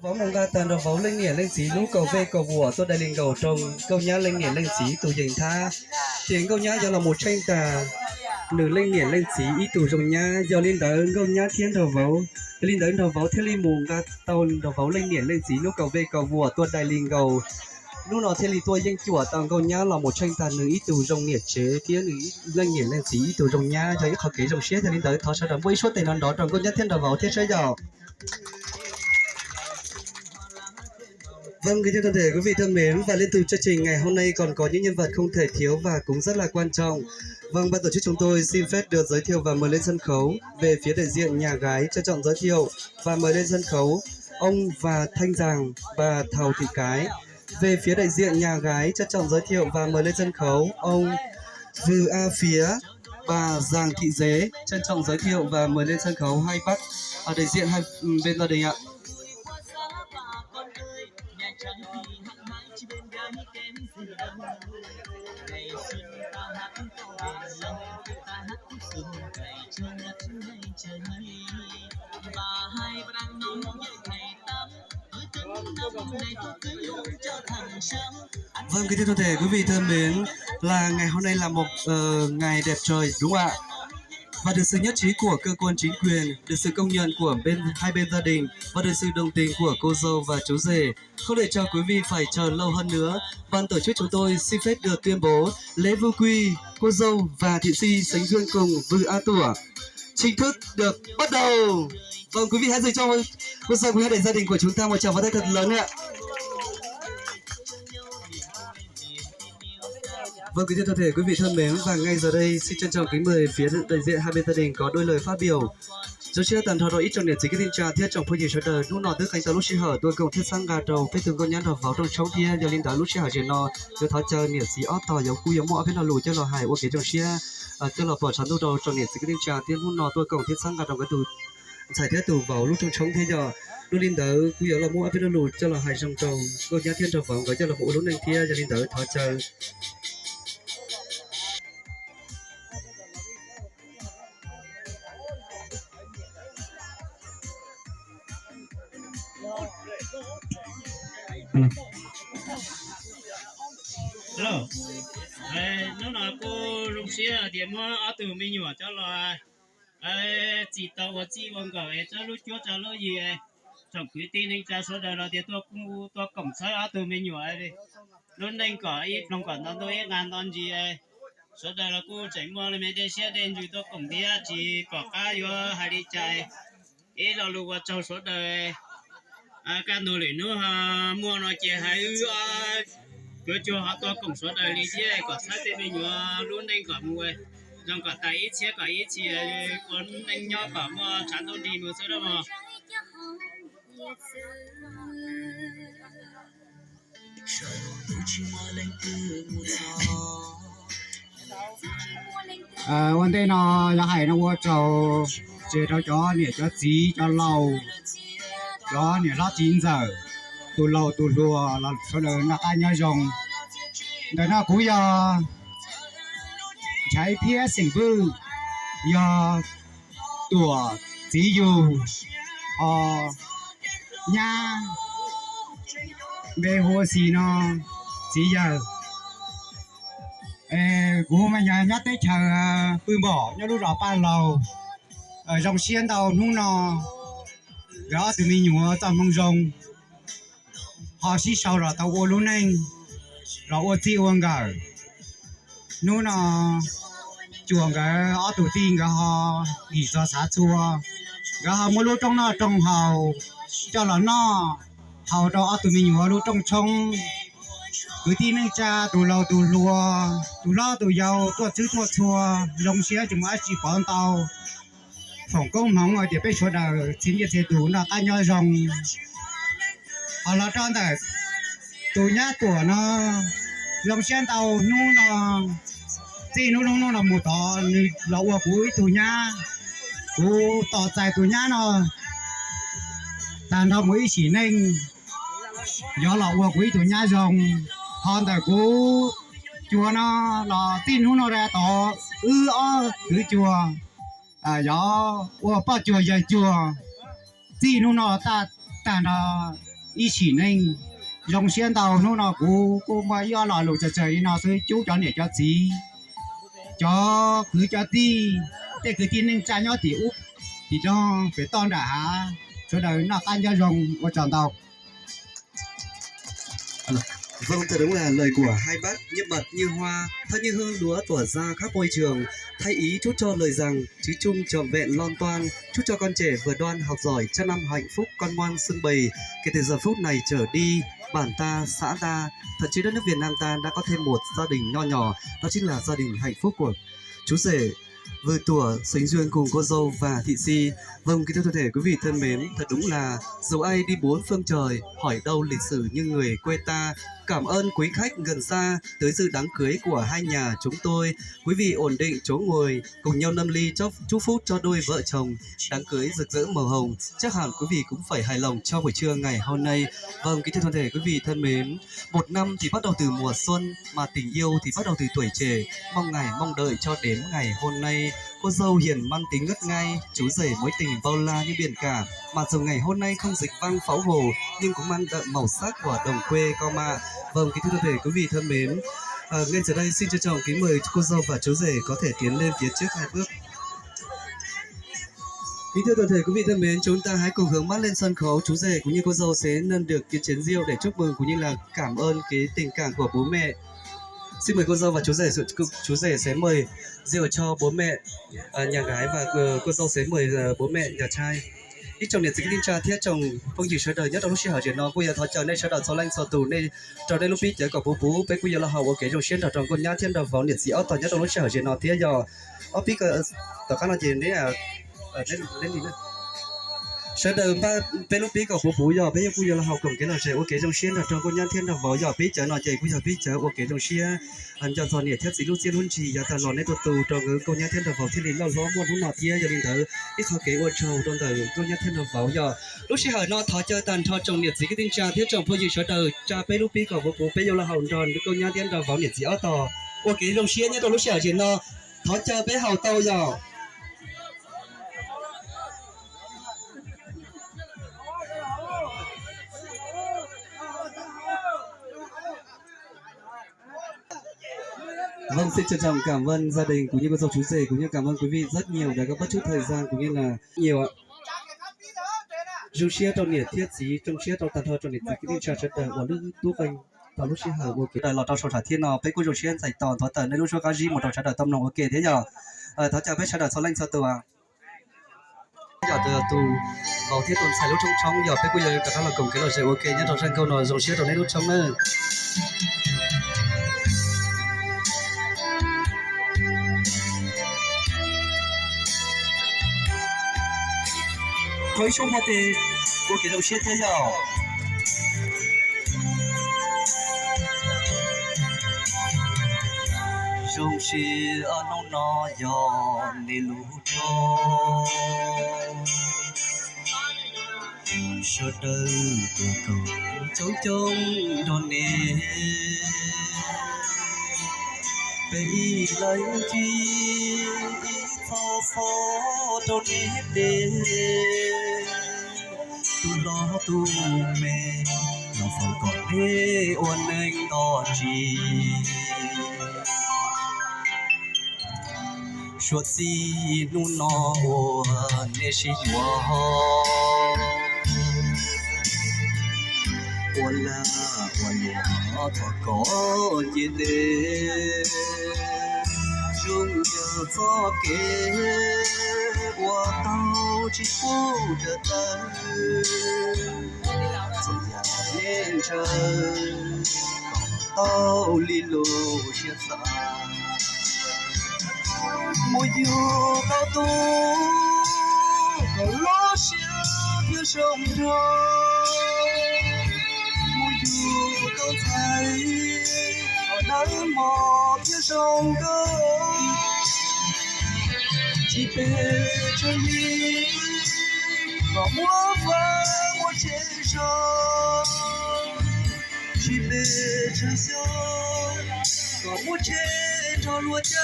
Võ mông ga tàn đầu võ lên nghĩa lên xí lũ cầu về cầu vua tôi đại liền cầu trồng câu nhá lên nghĩa lên xí tù dình tha tiếng câu nhá do là một tranh tà nữ lên nghĩa lên xí ý tù rồng nhá do liên đỡ câu nhá thiên đầu võ liên đỡ đầu võ thiên liên mùng ga tàu đầu võ lên nghĩa lên xí lũ cầu về cầu vua tôi đại liền cầu lúc nào thiên lý tôi dân chùa tàng câu nhá là một tranh tà nữ ý tù rồng nghĩa chế kia nữ lên nghĩa lên xí ý tù rồng nhá cho ít học kế rồng xế thì liên đỡ thọ sao đầm bôi suốt tiền đó trong câu nhá thiên đầu võ thiên sẽ giàu. Vâng, kính thưa toàn thể quý vị thân mến, và liên tục chương trình ngày hôm nay còn có những nhân vật không thể thiếu và cũng rất là quan trọng. Vâng, ban tổ chức chúng tôi xin phép được giới thiệu và mời lên sân khấu về phía đại diện nhà gái trân trọng giới thiệu và mời lên sân khấu ông và Thanh Giàng và Thảo Thị Cái. Về phía đại diện nhà gái trân trọng giới thiệu và mời lên sân khấu ông Vư A Phía bà Giàng Thị Dế trân trọng giới thiệu và mời lên sân khấu hai bác đại diện hai bên gia đình ạ. Vâng, kính thưa toàn thể quý vị thân mến, là ngày hôm nay là một ngày đẹp trời đúng không ạ? Và được sự nhất trí của cơ quan chính quyền, được sự công nhận của hai bên gia đình và được sự đồng tình của cô dâu và chú rể. Không để cho quý vị phải chờ lâu hơn nữa, ban tổ chức chúng tôi xin phép được tuyên bố lễ vu quy cô dâu và thị sĩ sánh duyên cùng Vư A Tủa chính thức được bắt đầu. Vâng, quý vị hãy dành cho cô dâu quý đại gia đình của chúng ta một tràng pháo tay thật lớn ạ. Vâng, kính thưa toàn thể quý vị thân mến, và ngay giờ đây xin trân trọng kính mời phía đại diện hai bên gia đình có đôi lời phát biểu. Chúng chưa tàn thọ ít trong điểm chính cái tin trà thiết trong phương trình số đời lúc nọ tứ cánh tàu lúc xí hở tôi cùng thiết sang gà trầu phía tường con nhãn đầu pháo trong chống thiên giờ linh đá lúc xí hở trên nọ cho tháo chờ nhiệt xí ót tỏ giống khu giống mỏ phía nào lùi cho lò hải ô kế trong xí cho lò bỏ chắn đu đầu trong điểm chính cái tin trà thiết lúc nọ tôi cùng thiết sang gà trầu cái tù giải thiết tù vào lúc trong chống thế giờ lúc linh đá khu giống là mỏ phía nào lùi cho lò hải trong trầu con nhãn thiên đầu pháo cái cho lò bộ lúc này kia giờ linh đá tháo chờ. Hello. Nó là cô lúc xưa thì mà ở từ mình nhỏ cho là chỉ tàu và chỉ bằng cái cho lúc trước cho lúc gì trong quý tin anh cha số đời là thì tôi cổng sai ở từ mình nhỏ đi luôn đánh có ít trong còn nó tôi ngàn ton gì số đời là cô chạy mua là mấy đứa xe đen gì tôi cổng đi chỉ có cá vô hai đi chạy ít là lúc trong số đời cái đồ lì nữa mua nó chỉ hay cứ cho họ to cùng số đời lý chứ có sát tên mình luôn đánh cả mua trong cả tay ít xe cả ít chỉ con đánh nhau cả mua chán đâu đi mua số đó mà vấn đề nó là hay nó qua trâu chế đó cho nè cho chí cho lâu cho nè nó 9 giờ tụ lâu tụ lùa là số lượng là ai nhớ dùng để nó cũng do trái phía sinh vư do tủa chí dù nha về hồ xì nó chỉ giờ cũng mà nhà nhát tới chờ bươn bỏ nhớ lúc đó ba lầu ở dòng xiên đầu nung nó đó từ mình nhúa tao mong rồng họ xí sau rồi tao ô luôn anh rồi ô ti uông gà nung nó chuồng cái ở tủ tin cái họ nghỉ cho xã chùa cái họ mua lúc trong nó trong hào cho là nó hào đó ở tụi mình nhúa lúc trong trong cứ tin anh cha tụ lâu tụ lùa tụ lo tụ giàu tụ chữ tụ chùa lồng xía chúng ai chỉ còn tàu phòng công mong ở địa bên chỗ nào chính như thế tụ là ta nhoi rồng họ là trong đấy tụ nhá tụ nó lồng xía tàu nu nó thì nu là một tàu lâu ở cuối tụ nhá tụ tàu dài tụ nhá nó tàn đâu mới chỉ nên do là ở cuối tụ nhá rồng còn tại cú chùa nó là tin nó ra tỏ cứ chùa gió qua chùa giờ chùa tin nó ta ta là 一起nên dòng xiên tàu nó nó cô mà do là lũ trời nó sẽ chú cho để cho gì cho cứ cho ti để cứ tin nên cha nhớ thì úp thì cho phải ton đã cho đời nó tan cho rồng và chọn tàu. Vâng, thật đúng là lời của hai bác như mật như hoa, thân như hương lúa tỏa ra khắp môi trường. Thay ý chúc cho lời rằng chứ chung trọn vẹn lon toan, chúc cho con trẻ vừa đoan học giỏi, trăm năm hạnh phúc con ngoan xưng bày. Kể từ giờ phút này trở đi, bản ta, xã ta, thậm chí đất nước Việt Nam ta đã có thêm một gia đình nho nhỏ, đó chính là gia đình hạnh phúc của chú rể vừa tủa sánh duyên cùng cô dâu và thị si. Vâng, kính thưa toàn thể quý vị thân mến, thật đúng là dẫu ai đi bốn phương trời, hỏi đâu lịch sử như người quê ta. Cảm ơn quý khách gần xa tới dự đám cưới của hai nhà chúng tôi. Quý vị ổn định chỗ ngồi, cùng nhau nâng ly chúc phúc cho đôi vợ chồng. Đám cưới rực rỡ màu hồng, chắc hẳn quý vị cũng phải hài lòng trong buổi trưa ngày hôm nay. Vâng, kính thưa toàn thể quý vị thân mến, một năm thì bắt đầu từ mùa xuân, mà tình yêu thì bắt đầu từ tuổi trẻ. Mong ngày mong đợi cho đến ngày hôm nay. Cô dâu hiền mang tính ngất ngay, chú rể mối tình bao la như biển cả. Mà dù ngày hôm nay không dịch vang pháo hồ, nhưng cũng mang đậm màu sắc của đồng quê con mạ. Vâng, kính thưa toàn thể quý vị thân mến, ngay giờ đây xin trân trọng kính mời cô dâu và chú rể có thể tiến lên phía trước hai bước. Kính thưa toàn thể quý vị thân mến, chúng ta hãy cùng hướng mắt lên sân khấu. Chú rể cũng như cô dâu sẽ nâng được cái chén rượu để chúc mừng cũng như là cảm ơn cái tình cảm của bố mẹ. Xin mời cô dâu và chú rể sẽ mời rượu cho bố mẹ nhà gái, và cô dâu sẽ mời bố mẹ nhà trai. Ít trong niệm tin cha thiết trong phong chỉ sở đời nhất trong lúc sinh hoạt chuyện nó bây giờ thọ chờ nên sở đời sau lanh sau tù nên trò đây lúc biết chở cậu bố bây giờ là hậu ok trong xuyên trong con nhát thiên đầu vào niệm sĩ ở tòa nhất trong lúc sinh hoạt chuyện nó thiết giờ ở biết tòa khán là chuyện đấy à đến gì nữa sở đời ba bây lúc biết cậu bố giờ bây giờ là hậu cùng cái là sẽ ok trong xuyên trong con nhát thiên đầu vào giờ biết chở nó chạy bây giờ biết chở ok trong xuyên anh cho niệm thiết sĩ lúc xuyên luôn chỉ giờ ta lò nên tù trong con nhát thiên đầu vào thiên lý lo một lúc nào thiết giờ đình thử ít khó kế quan trâu trong thời con nhát thiên đầu vào giờ lúc sinh hoạt nó thọ chơi tàn thọ trong niệm sĩ cái tin cha thiết trong phong chỉ sở đời cha bây lúc biết cậu bố bây giờ là hậu tròn con nhát thiên đầu vào niệm sĩ ở tòa ok trong xuyên nhá trong lúc sinh hoạt chuyện nó thọ chơi bây hậu tàu giờ. Vâng, xin trân trọng cảm ơn gia đình cũng như cô dâu chú rể cũng như cảm ơn quý vị rất nhiều đã có bất chút thời gian cũng như là nhiều ạ. Dù chia trong nhiệt thiết gì trong chia trong tàn thơ trong nhiệt cái đi trà chất đời của nước tú vinh tao lúc chia hở ok đời lọt trong sổ trả thiên nó bây cô dù chia dạy tòn thoát tờ nên lúc cho cá gì một trò trả đời tâm lòng ok thế giờ thoát trả bây trả đời sau lanh sau tù à giờ từ tù vào thiết tuần xài lúc trong giờ bây giờ cả là cùng cái lời sẽ ok nhất trong sân câu nói dù chia trong nên lúc trong nữa. Khói xuống một thì cô kể đầu xe thế giờ trong xe ở nông nó gió đi lũ cho sợ đời của cậu trống trống đòn nề bây lấy chi phó trong hết đêm tu lo tu mẹ nó phải còn đê oan anh to chi suốt gì nu nó nê si hoa oan là nó thọ có gì thế chung giờ gió kề qua tao chỉ phố đợt tới rồi nhà lên trời tao li lô chia xa mùa yêu tao tu còn lo xưa phía sông trời mùa yêu tao thấy còn nắng mò phía sông cơ chỉ về chân đi và múa vang múa trên sông chỉ về chân sông và múa trên cho lúa cháy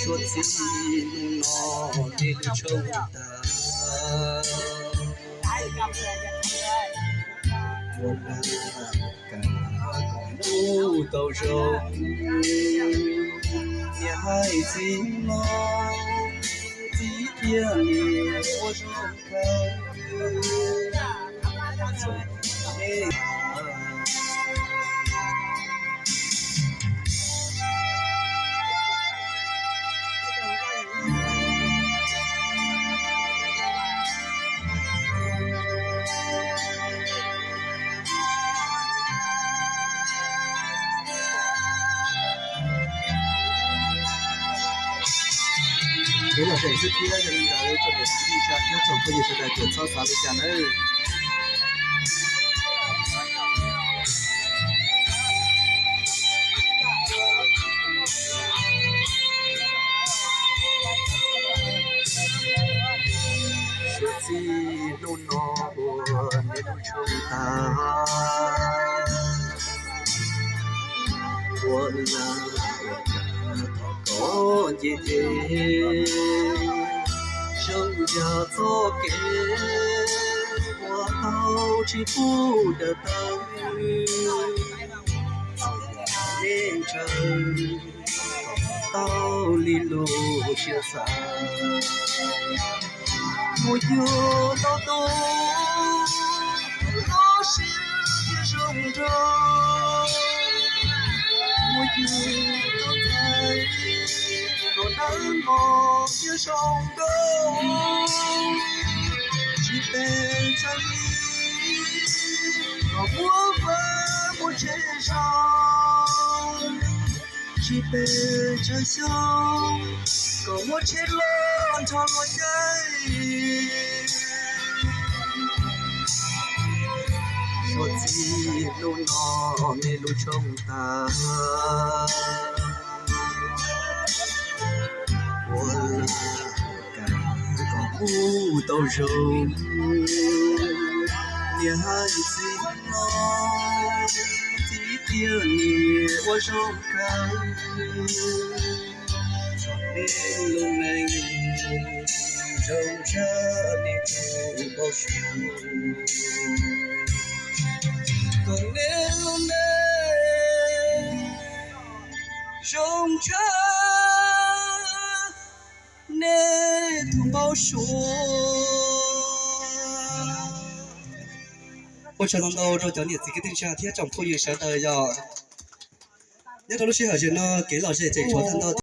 suốt xin nó đến trông ta 我那个不都肉，你还进了几天里我手开，从你。给老师也是批了人的重点实力下，要总会也是在点操啥的下呢。说起路那我你路冲大，我那có gì thế sống giờ cho kể qua tao chỉ phụ đợt tao nên trời tao li lô chia xa một chiều tao tô nó sẽ chia sống trời một chiều tao thấy còn nắng mò chia sông đâu chỉ bên chân có múa vơi một trên sông chỉ bên chân sông có một trên lon cho một giây một gì lúc nó nên lúc trong ta我该搞不到手，你还记得几天你我手开，你路内走着你不保守，可你路内走着。내同胞说，我常常到这讲你自己定下天长破云山的呀。那头路是好些呢，给老师这传谈到。